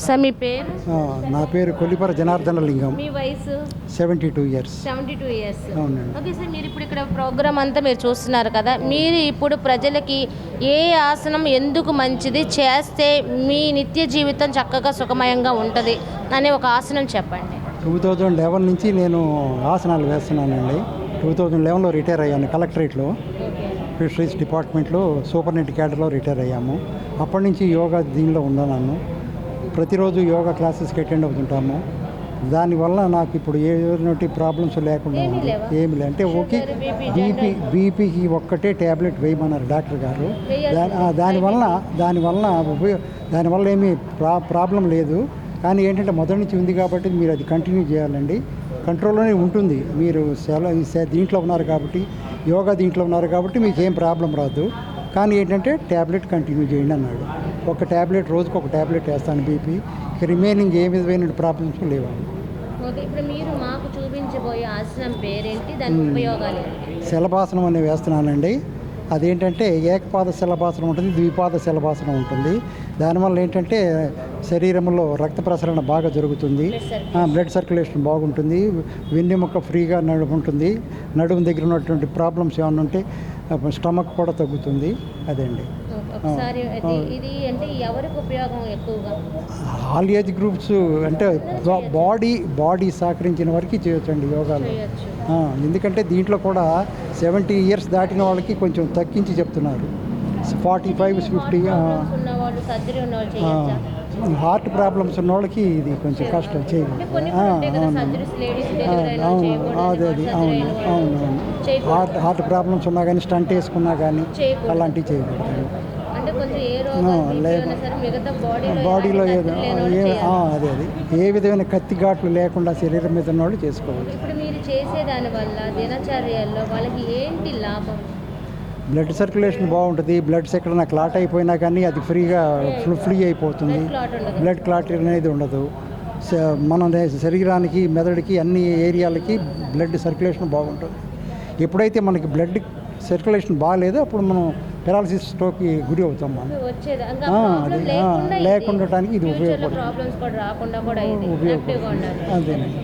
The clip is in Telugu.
సార్ మీ పేరు? నా పేరు కొల్లిపర జనార్దన లింగం. మీ వయసు? 72 ఇయర్స్. 72 ఇయర్స్. అవునండి. ఓకే సార్, మీరు ఇప్పుడు ఇక్కడ ప్రోగ్రామ్ అంతా మీరు చూస్తున్నారు కదా, మీరు ఇప్పుడు ప్రజలకి ఏ ఆసనం ఎందుకు మంచిది, చేస్తే మీ నిత్య జీవితం చక్కగా సుఖమయంగా ఉంటుంది అనే ఒక ఆసనం చెప్పండి. 2011 నుంచి నేను ఆసనాలు వేస్తున్నానండి. 2011లో రిటైర్ అయ్యాను కలెక్టరేట్లో, ఫిషరీస్ డిపార్ట్మెంట్లో సూపరింటెండెంట్ క్యాడర్లో రిటైర్ అయ్యాము. అప్పటి నుంచి యోగా దీనిలో ఉన్నాను. ప్రతిరోజు యోగా క్లాసెస్కి అటెండ్ అవుతుంటాము. దానివల్ల నాకు ఇప్పుడు ఏటువంటి ప్రాబ్లమ్స్ లేకుండా ఉంది. ఏమి లే అంటే ఓకే, బీపీకి ఒక్కటే ట్యాబ్లెట్ వేయమన్నారు డాక్టర్ గారు. దానివల్ల ఏమీ ప్రాబ్లం లేదు. కానీ ఏంటంటే మొదటి నుంచి ఉంది కాబట్టి మీరు అది కంటిన్యూ చేయాలండి. కంట్రోల్లోనే ఉంటుంది. మీరు దీంట్లో ఉన్నారు కాబట్టి, యోగా దీంట్లో ఉన్నారు కాబట్టి మీకు ఏం ప్రాబ్లం రాదు. కానీ ఏంటంటే ట్యాబ్లెట్ కంటిన్యూ చేయండి అన్నాడు. ఒక ట్యాబ్లెట్, రోజుకు ఒక ట్యాబ్లెట్ వేస్తాను బీపీ. రిమైనింగ్ ఏ విధమైన ప్రాబ్లమ్స్ లేవండి. ఓకే, ఇప్పుడు మీరు మాకు చూపించబోయే ఆసనం పేరేంటి, దాని ఉపయోగాలు? శలభాసనం అనేది వేస్తున్నానండి. అదేంటంటే ఏకపాద శలభాసనం ఉంటుంది, ద్విపాద శలభాసనం ఉంటుంది. దానివల్ల ఏంటంటే శరీరంలో రక్త ప్రసరణ బాగా జరుగుతుంది, బ్లడ్ సర్క్యులేషన్ బాగుంటుంది, వెన్నెముక ఫ్రీగా ఉంటుంది, నడుము దగ్గర ఉన్నటువంటి ప్రాబ్లమ్స్ ఏమైనా ఉంటే స్టమక్ కూడా తగ్గుతుంది. అదండి. ఒకసారి ఇది అంటే ఎవరికి ఉపయోగం ఎక్కువగా? ఆల్ ఏజ్ గ్రూప్స్, అంటే బాడీ సహకరించిన వరకు చేయొచ్చండి యోగాలో. ఎందుకంటే దీంట్లో కూడా 70 ఇయర్స్ దాటిన వాళ్ళకి కొంచెం తగ్గించి చెప్తున్నారు. 45, 50. హార్ట్ ప్రాబ్లమ్స్ ఉన్న వాళ్ళకి ఇది కొంచెం కష్టం చేయలేదు. అవును. హార్ట్ ప్రాబ్లమ్స్ ఉన్నా కానీ, స్టంట్ వేసుకున్నా కానీ అలాంటివి చేయకూడదు. బాడీలో అదే ఏ విధమైన కత్తి ఘాట్లు లేకుండా శరీరం మీద ఉన్న వాళ్ళు చేసుకోవాలి. ఇప్పుడు మీరు చేసేదాని వల్ల దినచర్యల్లో వాళ్ళకి ఏంటి లాభం? బ్లడ్ సర్క్యులేషన్ బాగుంటుంది. బ్లడ్స్ ఎక్కడైనా క్లాట్ అయిపోయినా కానీ అది ఫ్రీగా ఫ్రీ అయిపోతుంది. బ్లడ్ క్లాట్ అనేది ఉండదు. మన శరీరానికి, మెదడుకి, అన్ని ఏరియాలకి బ్లడ్ సర్క్యులేషన్ బాగుంటుంది. ఎప్పుడైతే మనకి బ్లడ్ సర్క్యులేషన్ బాగాలేదో అప్పుడు మనం పెరాలసిస్, స్ట్రోక్కి గురి అవుతాం. మనం లేకుండా ఇది ఉపయోగపడుతుంది. ఉపయోగపడుతుంది. అదేనండి.